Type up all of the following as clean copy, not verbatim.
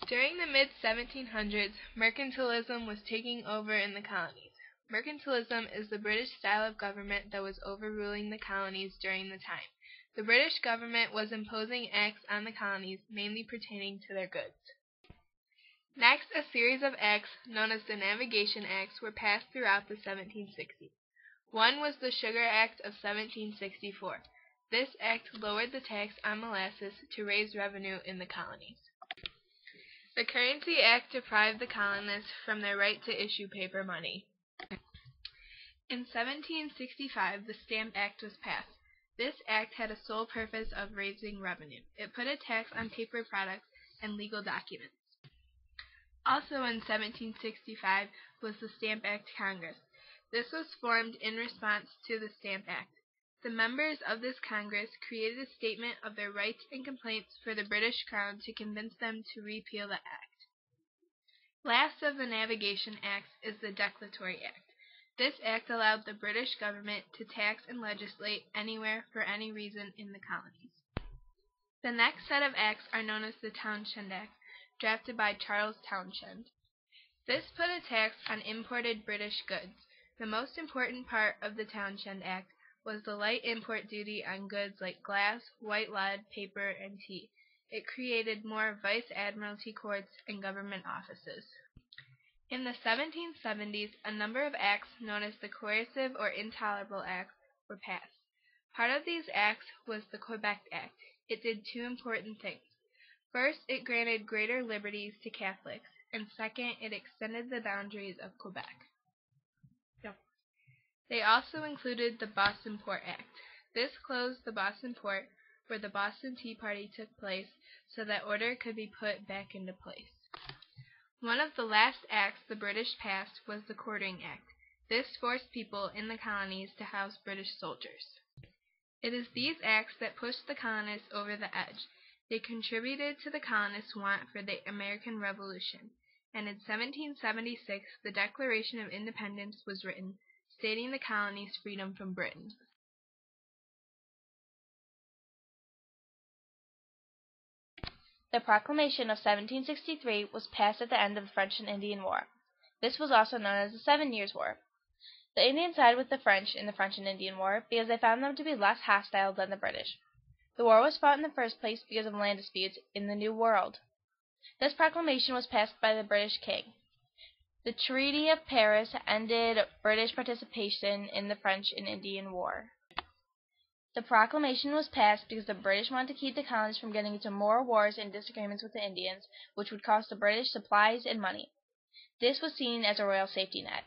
During the mid-1700s, mercantilism was taking over in the colonies. Mercantilism is the British style of government that was overruling the colonies during the time. The British government was imposing acts on the colonies, mainly pertaining to their goods. Next, a series of acts, known as the Navigation Acts, were passed throughout the 1760s. One was the Sugar Act of 1764. This act lowered the tax on molasses to raise revenue in the colonies. The Currency Act deprived the colonists from their right to issue paper money. In 1765, the Stamp Act was passed. This act had a sole purpose of raising revenue. It put a tax on paper products and legal documents. Also in 1765 was the Stamp Act Congress. This was formed in response to the Stamp Act. The members of this Congress created a statement of their rights and complaints for the British Crown to convince them to repeal the act. Last of the Navigation Acts is the Declaratory Act. This act allowed the British government to tax and legislate anywhere for any reason in the colonies. The next set of acts are known as the Townshend Act, drafted by Charles Townshend. This put a tax on imported British goods. The most important part of the Townshend Act was the light import duty on goods like glass, white lead, paper, and tea. It created more vice admiralty courts and government offices. In the 1770s, a number of acts known as the Coercive or Intolerable Acts were passed. Part of these acts was the Quebec Act. It did two important things. First, it granted greater liberties to Catholics, and second, it extended the boundaries of Quebec. They also included the Boston Port Act. This closed the Boston Port, where the Boston Tea Party took place, so that order could be put back into place. One of the last acts the British passed was the Quartering Act. This forced people in the colonies to house British soldiers. It is these acts that pushed the colonists over the edge. They contributed to the colonists' want for the American Revolution, and in 1776 the Declaration of Independence was written, stating the colonies' freedom from Britain. The Proclamation of 1763 was passed at the end of the French and Indian War. This was also known as the 7 Years' War. The Indians sided with the French in the French and Indian War because they found them to be less hostile than the British. The war was fought in the first place because of land disputes in the New World. This proclamation was passed by the British king. The Treaty of Paris ended British participation in the French and Indian War. The proclamation was passed because the British wanted to keep the colonies from getting into more wars and disagreements with the Indians, which would cost the British supplies and money. This was seen as a royal safety net.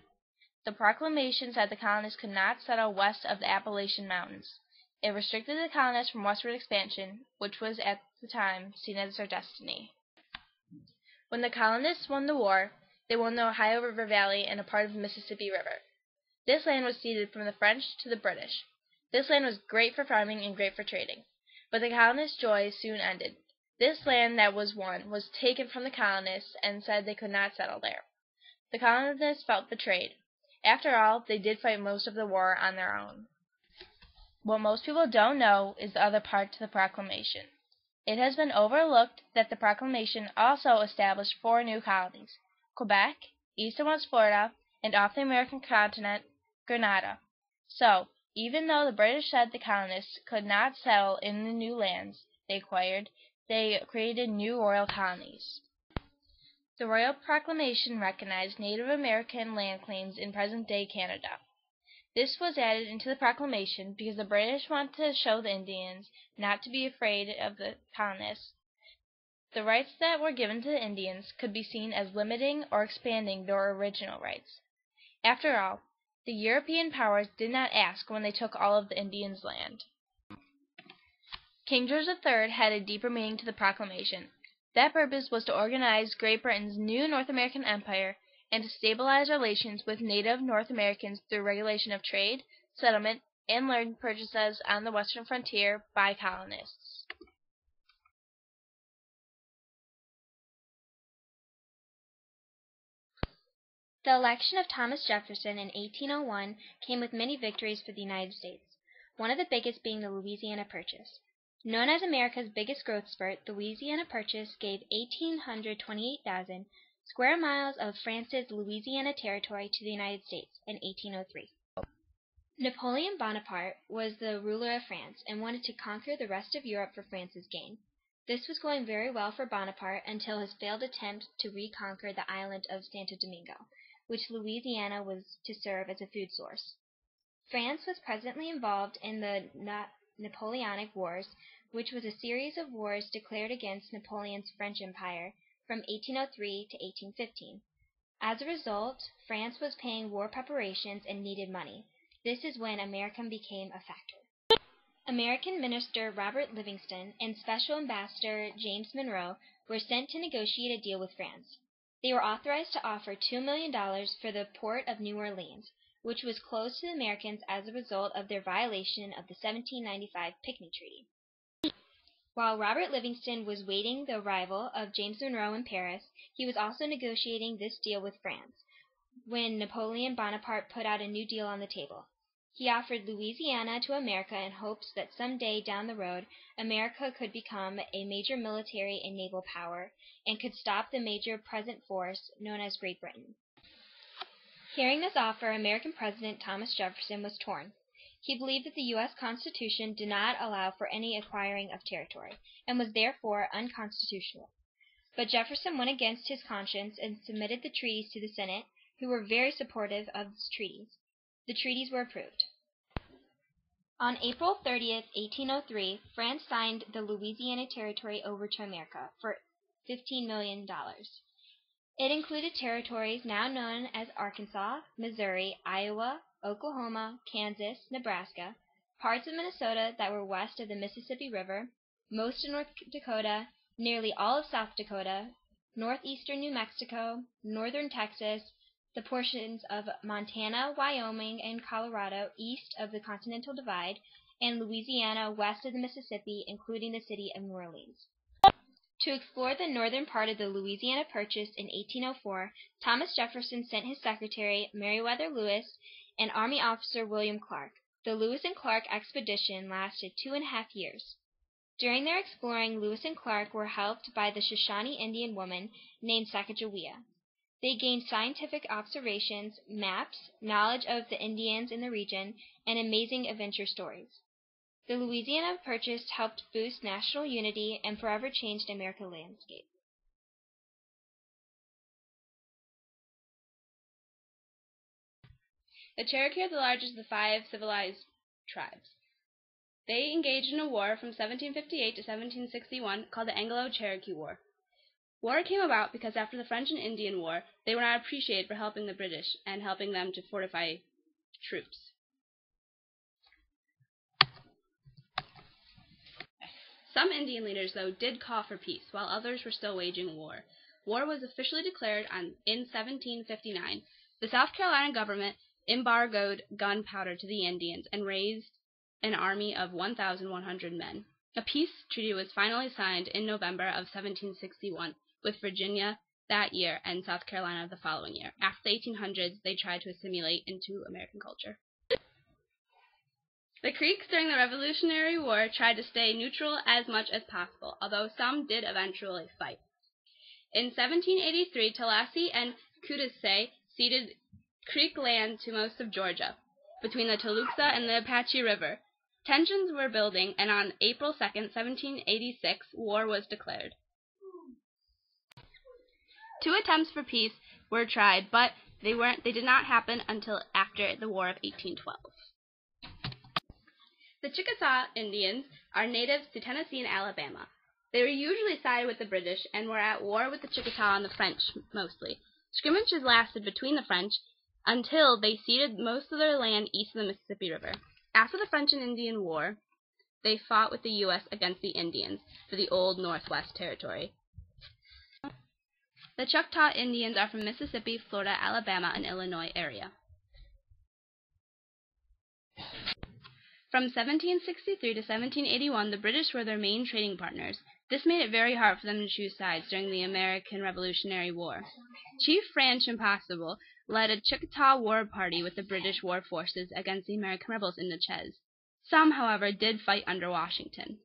The proclamation said the colonists could not settle west of the Appalachian Mountains. It restricted the colonists from westward expansion, which was at the time seen as their destiny. When the colonists won the war, they won the Ohio River Valley and a part of the Mississippi River. This land was ceded from the French to the British. This land was great for farming and great for trading. But the colonists' joy soon ended. This land that was won was taken from the colonists and said they could not settle there. The colonists felt betrayed. After all, they did fight most of the war on their own. What most people don't know is the other part to the proclamation. It has been overlooked that the proclamation also established 4 new colonies: Quebec, East and West Florida, and off the American continent, Grenada. So, even though the British said the colonists could not settle in the new lands they acquired, they created new royal colonies. The Royal Proclamation recognized Native American land claims in present-day Canada. This was added into the proclamation because the British wanted to show the Indians not to be afraid of the colonists. The rights that were given to the Indians could be seen as limiting or expanding their original rights. After all, the European powers did not ask when they took all of the Indians' land. King George III had a deeper meaning to the proclamation. That purpose was to organize Great Britain's new North American empire and to stabilize relations with native North Americans through regulation of trade, settlement, and land purchases on the western frontier by colonists. The election of Thomas Jefferson in 1801 came with many victories for the United States, one of the biggest being the Louisiana Purchase. Known as America's biggest growth spurt, the Louisiana Purchase gave 1,828,000 square miles of France's Louisiana Territory to the United States in 1803. Napoleon Bonaparte was the ruler of France and wanted to conquer the rest of Europe for France's gain. This was going very well for Bonaparte until his failed attempt to reconquer the island of Santo Domingo, which Louisiana was to serve as a food source. France was presently involved in the Napoleonic Wars, which was a series of wars declared against Napoleon's French Empire from 1803 to 1815. As a result, France was paying war preparations and needed money. This is when America became a factor. American Minister Robert Livingston and Special Ambassador James Monroe were sent to negotiate a deal with France. They were authorized to offer $2 million for the port of New Orleans, which was closed to the Americans as a result of their violation of the 1795 Pinckney Treaty. While Robert Livingston was waiting the arrival of James Monroe in Paris, he was also negotiating this deal with France, when Napoleon Bonaparte put out a new deal on the table. He offered Louisiana to America in hopes that someday down the road, America could become a major military and naval power, and could stop the major present force known as Great Britain. Hearing this offer, American President Thomas Jefferson was torn. He believed that the U.S. Constitution did not allow for any acquiring of territory, and was therefore unconstitutional. But Jefferson went against his conscience and submitted the treaties to the Senate, who were very supportive of the treaties. The treaties were approved. On April 30th, 1803, France signed the Louisiana Territory over to America for $15 million. It included territories now known as Arkansas, Missouri, Iowa, Oklahoma, Kansas, Nebraska, parts of Minnesota that were west of the Mississippi River, most of North Dakota, nearly all of South Dakota, northeastern New Mexico, northern Texas, the portions of Montana, Wyoming, and Colorado east of the Continental Divide, and Louisiana west of the Mississippi, including the city of New Orleans. To explore the northern part of the Louisiana Purchase in 1804, Thomas Jefferson sent his secretary, Meriwether Lewis, and Army officer William Clark. The Lewis and Clark expedition lasted 2.5 years. During their exploring, Lewis and Clark were helped by the Shoshone Indian woman named Sacagawea. They gained scientific observations, maps, knowledge of the Indians in the region, and amazing adventure stories. The Louisiana Purchase helped boost national unity and forever changed the American landscape. The Cherokee are the largest of the 5 civilized tribes. They engaged in a war from 1758 to 1761 called the Anglo-Cherokee War. War came about because after the French and Indian War, they were not appreciated for helping the British and helping them to fortify troops. Some Indian leaders, though, did call for peace, while others were still waging war. War was officially declared in 1759. The South Carolina government embargoed gunpowder to the Indians and raised an army of 1,100 men. A peace treaty was finally signed in November of 1761 with Virginia that year and South Carolina the following year. After the 1800s, they tried to assimilate into American culture. The Creeks during the Revolutionary War tried to stay neutral as much as possible, although some did eventually fight. In 1783, Tallahassee and Cudahy ceded Creek land to most of Georgia, between the Toluca and the Apache River. Tensions were building, and on April 2, 1786, war was declared. 2 attempts for peace were tried, but they did not happen until after the War of 1812. The Chickasaw Indians are natives to Tennessee and Alabama. They were usually sided with the British and were at war with the Chickasaw and the French mostly. Skirmishes lasted between the French until they ceded most of their land east of the Mississippi River. After the French and Indian War, they fought with the U.S. against the Indians for the old Northwest Territory. The Choctaw Indians are from Mississippi, Florida, Alabama, and Illinois area. From 1763 to 1781, the British were their main trading partners. This made it very hard for them to choose sides during the American Revolutionary War. Chief Ranch Impossible led a Chickasaw war party with the British war forces against the American rebels in Natchez. Some, however, did fight under Washington.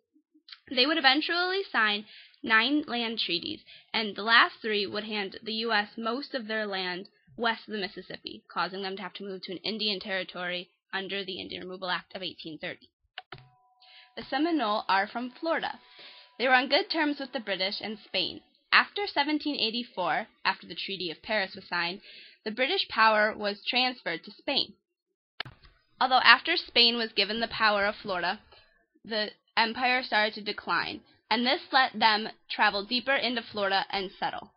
They would eventually sign 9 land treaties, and the last 3 would hand the U.S. most of their land west of the Mississippi, causing them to have to move to an Indian territory under the Indian Removal Act of 1830. The Seminole are from Florida. They were on good terms with the British and Spain. After 1784, after the Treaty of Paris was signed, the British power was transferred to Spain. Although after Spain was given the power of Florida, the empire started to decline, and this let them travel deeper into Florida and settle.